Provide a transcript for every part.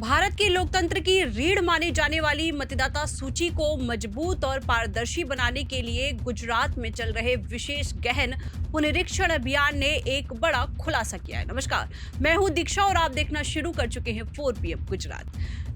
भारत के लोकतंत्र की रीढ़ मानी जाने वाली मतदाता सूची को मजबूत और पारदर्शी बनाने के लिए गुजरात में चल रहे विशेष गहन पुनरीक्षण अभियान ने एक बड़ा खुलासा किया है। नमस्कार, मैं हूं दीक्षा और आप देखना शुरू कर चुके हैं 4PM गुजरात।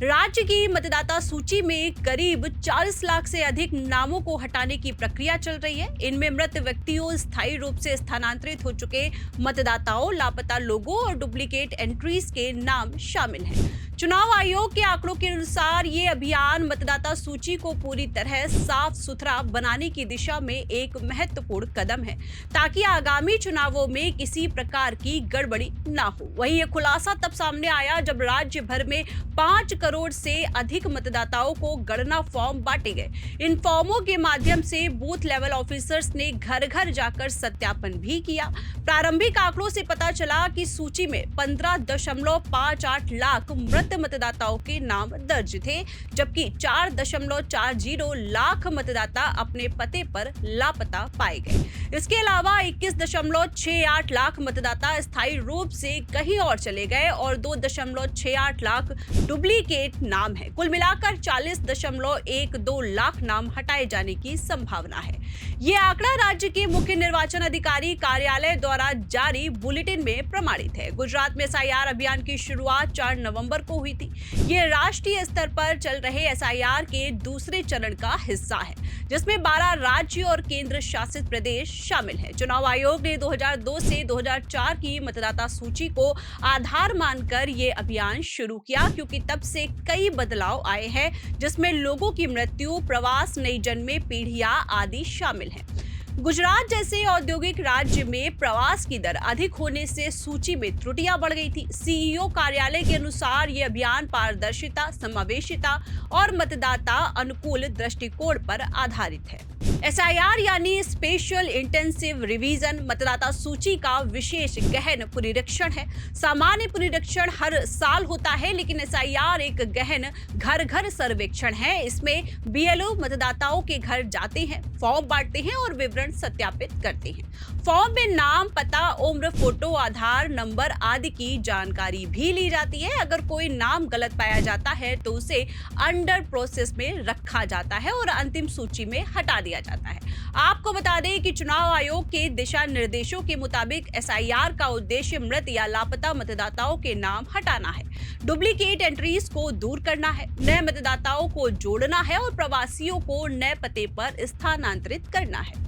राज्य की मतदाता सूची में करीब 40 लाख से अधिक नामों को हटाने की प्रक्रिया चल रही है। इनमें मृत व्यक्तियों, स्थायी रूप से स्थानांतरित हो चुके मतदाताओं, लापता लोगों और डुप्लीकेट एंट्रीज के नाम शामिल हैं। चुनाव आयोग के आंकड़ों के अनुसार ये अभियान मतदाता सूची को पूरी तरह साफ सुथरा बनाने की दिशा में एक महत्वपूर्ण कदम है, ताकि आगामी चुनावों में किसी प्रकार की गड़बड़ी ना हो। वहीं ये खुलासा तब सामने आया जब राज्य भर में 5 करोड़ से अधिक मतदाताओं को गणना फॉर्म बांटे गए। इन फॉर्मों के माध्यम से बूथ लेवल ऑफिसर्स ने घर घर जाकर सत्यापन भी किया। प्रारंभिक आंकड़ों से पता चला कि सूची में 15.58 लाख मृत मतदाताओं के नाम दर्ज थे, जबकि 4.40 लाख मतदाता अपने पते पर लापता पाए गए। इसके अलावा 21.68 लाख मतदाता स्थायी रूप से कहीं और चले गए और 2.68 लाख डुप्लीकेट नाम है। कुल मिलाकर 40.12 लाख नाम हटाए जाने की संभावना है। ये आंकड़ा राज्य के मुख्य निर्वाचन अधिकारी कार्यालय द्वारा जारी बुलेटिन में प्रमाणित है। गुजरात में एसआईआर अभियान की शुरुआत 4 नवंबर को हुई थी। ये राष्ट्रीय स्तर पर चल रहे एसआईआर के दूसरे चरण का हिस्सा है, जिसमें 12 राज्य और केंद्र शासित प्रदेश शामिल हैं। चुनाव आयोग ने 2002 से 2004 की मतदाता सूची को आधार मानकर ये अभियान शुरू किया, क्योंकि तब से कई बदलाव आए हैं, जिसमें लोगों की मृत्यु, प्रवास, नई जन्मे पीढ़ियां आदि शामिल हैं। गुजरात जैसे औद्योगिक राज्य में प्रवास की दर अधिक होने से सूची में त्रुटियां बढ़ गई थी। सीईओ कार्यालय के अनुसार ये अभियान पारदर्शिता, समावेशिता और मतदाता अनुकूल दृष्टिकोण पर आधारित है। एसआईआर यानी स्पेशल इंटेंसिव रिवीजन मतदाता सूची का विशेष गहन पुनरीक्षण है। सामान्य पुनरीक्षण हर साल होता है, लेकिन एसआईआर एक गहन घर घर सर्वेक्षण है। इसमें बीएलओ मतदाताओं के घर जाते हैं, फॉर्म बांटते हैं और विवरण सत्यापित करते हैं। फॉर्म में नाम, पता, उम्र, फोटो, आधार नंबर आदि की जानकारी भी ली जाती है। अगर कोई नाम गलत पाया जाता है तो उसे अंडर प्रोसेस में रखा जाता है और अंतिम सूची में हटा दिया जाता है। आपको बता दें कि चुनाव आयोग के दिशा निर्देशों के मुताबिक एसआईआर का उद्देश्य मृत या लापता मतदाताओं के नाम हटाना है, डुप्लीकेट एंट्रीज को दूर करना है, नए मतदाताओं को जोड़ना है और प्रवासियों को नए पते पर स्थानांतरित करना है।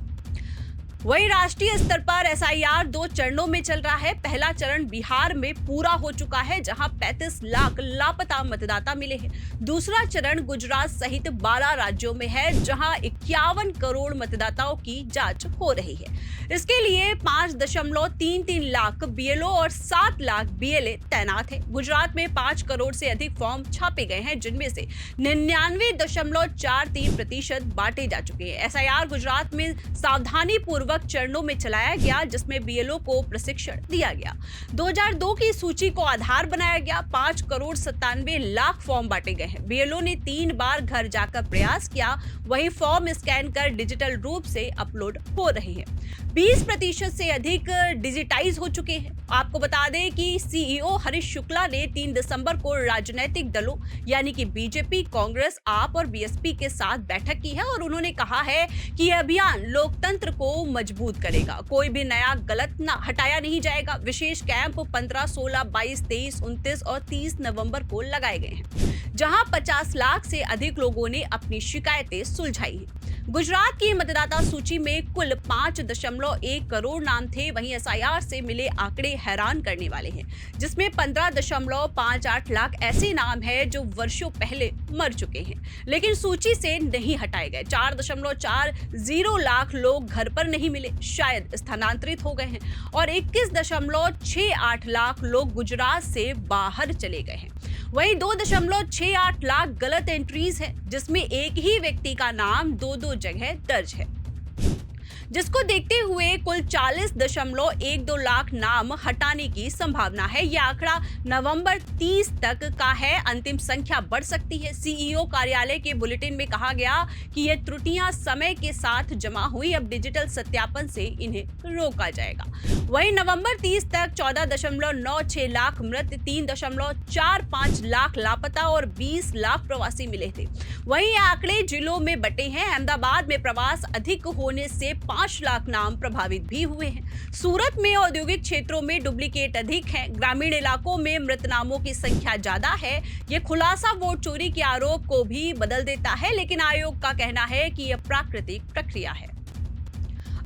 वहीं राष्ट्रीय स्तर पर एसआईआर 2 चरणों में चल रहा है। पहला चरण बिहार में पूरा हो चुका है, जहां 35 लाख लापता मतदाता मिले हैं। दूसरा चरण गुजरात सहित 12 राज्यों में है, जहां 51 करोड़ मतदाताओं की जांच हो रही है। इसके लिए 5.33 लाख बीएलओ और 7 लाख बीएलए तैनात है। गुजरात में 5 करोड़ से अधिक फॉर्म छापे गए हैं, जिनमें से 99.43% बांटे जा चुके हैं। एसआईआर गुजरात में सावधानी पूर्वक चरणों में चलाया गया, जिसमें बीएलओ को प्रशिक्षण दिया गया। 2002 की सूची को आधार बनाया गया। 5 करोड़ 97 लाख फॉर्म बांटे गए हैं। बीएलओ ने 3 बार घर जाकर प्रयास किया। वही फॉर्म स्कैन कर डिजिटल रूप से अपलोड हो रहे हैं। 20% से अधिक डिजिटाइज हो चुके हैं। आपको बता दें कि सीईओ हरीश शुक्ला ने 3 दिसंबर को राजनीतिक दलों यानी कि बीजेपी, कांग्रेस, आप और बीएसपी के साथ बैठक की है और उन्होंने कहा है कि यह अभियान लोकतंत्र को मजबूत करेगा। कोई भी नया गलत ना हटाया नहीं जाएगा। विशेष कैंप 15, 16, 22, 23, 29 और 30 नवंबर को लगाए गए हैं, जहां 50 लाख से अधिक लोगों ने अपनी शिकायतें सुलझाई हैं। गुजरात की मतदाता सूची में कुल 5.1 करोड़ नाम थे। वहीं एसआईआर से मिले आंकड़े हैरान करने वाले हैं, जिसमें 15.58 लाख ऐसे नाम हैं जो वर्षों पहले मर चुके हैं, लेकिन सूची से नहीं हटाए गए। 4.40 लाख लोग घर पर नहीं मिले, शायद स्थानांतरित हो गए हैं और 21.68 लाख लोग गुजरात से बाहर चले गए हैं। वहीं 2.68 लाख गलत एंट्रीज है, जिसमें एक ही व्यक्ति का नाम 2-2 जगह दर्ज है। जिसको देखते हुए कुल 40.12 लाख नाम हटाने की संभावना है। यह आंकड़ा नवंबर 30 तक का है। अंतिम संख्या बढ़ सकती है। सीईओ कार्यालय के बुलेटिन में कहा गया कि ये त्रुटियां समय के साथ जमा हुई, अब डिजिटल सत्यापन से इन्हें रोका जाएगा। वहीं नवंबर 30 तक 14.96 लाख मृत, 3.45 लाख लापता और 20 लाख प्रवासी मिले थे। वहीं ये आंकड़े जिलों में बटे हैं। अहमदाबाद में प्रवास अधिक होने से 5 लाख नाम प्रभावित भी हुए हैं। सूरत में औद्योगिक क्षेत्रों में डुप्लीकेट अधिक हैं। ग्रामीण इलाकों में मृत नामों की संख्या ज्यादा है। ये खुलासा वोट चोरी के आरोप को भी बदल देता है, लेकिन आयोग का कहना है कि यह प्राकृतिक प्रक्रिया है।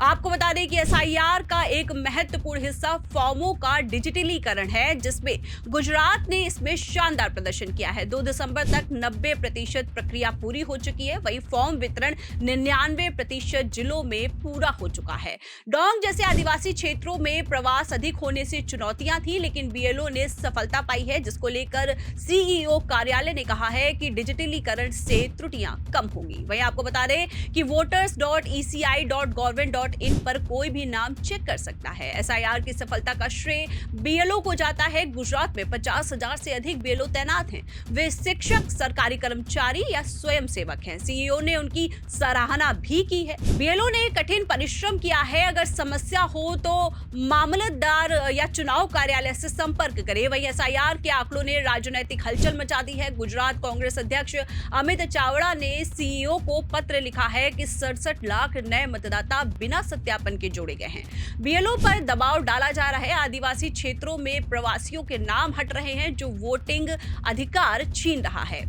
आपको बता दें कि एसआईआर का एक महत्वपूर्ण हिस्सा फॉर्मों का डिजिटलीकरण है, जिसमें गुजरात ने इसमें शानदार प्रदर्शन किया है। 2 दिसंबर तक 90% प्रक्रिया पूरी हो चुकी है। वहीं फॉर्म वितरण 99% जिलों में पूरा हो चुका है। डोंग जैसे आदिवासी क्षेत्रों में प्रवास अधिक होने से चुनौतियां थी, लेकिन बीएलओ ने सफलता पाई है, जिसको लेकर सीईओ कार्यालय ने कहा है कि डिजिटलीकरण से त्रुटियां कम होंगी। वहीं आपको बता दें कि voters.eci.government.in पर कोई भी नाम चेक कर सकता है। एसआईआर की सफलता का श्रेय बीएलओ को जाता है। गुजरात में 50,000 से अधिक बीएलओ तैनात हैं। वे शिक्षक, सरकारी कर्मचारी या स्वयंसेवक हैं। सीईओ ने उनकी सराहना भी की है। बीएलओ ने कठिन परिश्रम किया है। अगर समस्या हो तो मामलतदार या चुनाव कार्यालय से संपर्क करें। वहीं एसआईआर के आंकड़ों ने राजनीतिक हलचल मचा दी है। गुजरात कांग्रेस अध्यक्ष अमित चावड़ा ने सीईओ को पत्र लिखा है कि 67 लाख नए मतदाता बिना सत्यापन के जोड़े गए हैं। बीएलओ पर दबाव डाला जा रहा है। आदिवासी क्षेत्रों में प्रवासियों के नाम हट रहे हैं, जो वोटिंग अधिकार छीन रहा है,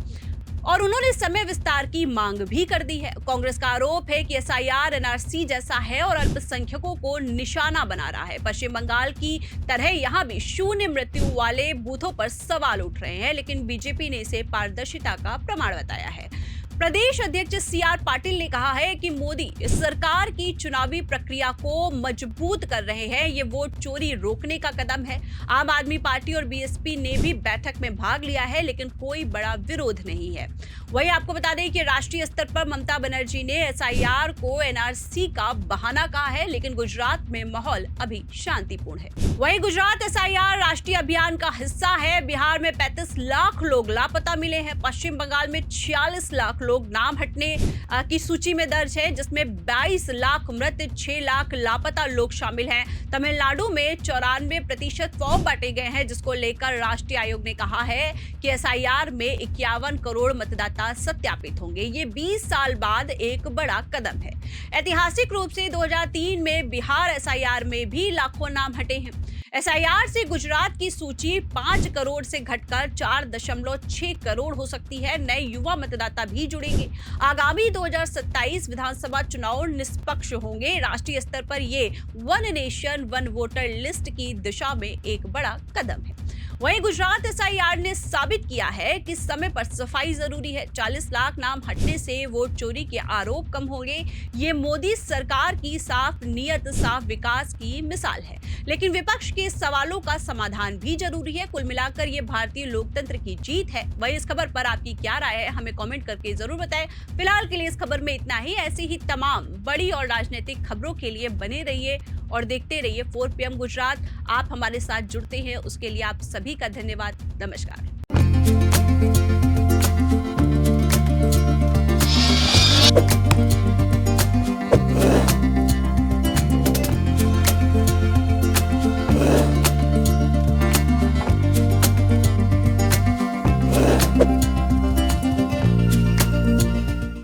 और उन्होंने समय विस्तार की मांग भी कर दी है। कांग्रेस का आरोप है कि एसआईआर एनआरसी जैसा है और अल्पसंख्यकों को निशाना बना रहा है। पश्चिम बंगाल की तरह यहां भी शून्य मृत्यु वाले बूथों पर सवाल उठ रहे हैं, लेकिन बीजेपी ने इसे पारदर्शिता का प्रमाण बताया है। प्रदेश अध्यक्ष सीआर पाटिल ने कहा है कि मोदी सरकार की चुनावी प्रक्रिया को मजबूत कर रहे हैं। ये वोट चोरी रोकने का कदम है। आम आदमी पार्टी और बीएसपी ने भी बैठक में भाग लिया है, लेकिन कोई बड़ा विरोध नहीं है। वहीं आपको बता दें कि राष्ट्रीय स्तर पर ममता बनर्जी ने एसआईआर को एनआरसी का बहाना कहा है, लेकिन गुजरात में माहौल अभी शांतिपूर्ण है। वहीं गुजरात एसआईआर राष्ट्रीय अभियान का हिस्सा है। बिहार में 35 लाख लोग लापता मिले हैं। पश्चिम बंगाल में 46 लाख लोग नाम हटने की सूची में दर्ज है, जिसमें 22 लाख मृत, 6 लाख लापता लोग शामिल हैं। तमिलनाडु में 94% फॉर्म बांटे गए हैं, जिसको लेकर राष्ट्रीय आयोग ने कहा है कि एसआईआर में 51 करोड़ मतदाता सत्यापित होंगे। ये 20 साल बाद एक बड़ा कदम है। ऐतिहासिक रूप से 2003 में बिहार एसआईआर में भी लाखों नाम हटे हैं। एसआईआर से गुजरात की सूची 5 करोड़ से घटकर 4.6 करोड़ हो सकती है। नए युवा मतदाता भी जुड़ेंगे। आगामी 2027 विधानसभा चुनाव निष्पक्ष होंगे। राष्ट्रीय स्तर पर ये one nation one voter list की दिशा में एक बड़ा कदम है। वहीं गुजरात एसआईआर ने साबित किया है कि समय पर सफाई जरूरी है। 40 लाख नाम हटने से वोट चोरी के आरोप कम होंगे। ये मोदी सरकार की साफ नीयत, साफ विकास की मिसाल है। लेकिन विपक्ष के सवालों का समाधान भी जरूरी है। कुल मिलाकर ये भारतीय लोकतंत्र की जीत है। वहीं इस खबर पर आपकी क्या राय है, हमें कमेंट करके जरूर बताएं। फिलहाल के लिए इस खबर में इतना ही। ऐसी ही तमाम बड़ी और राजनीतिक खबरों के लिए बने रहिए और देखते रहिए 4 PM गुजरात। आप हमारे साथ जुड़ते हैं, उसके लिए आप सभी का धन्यवाद। नमस्कार।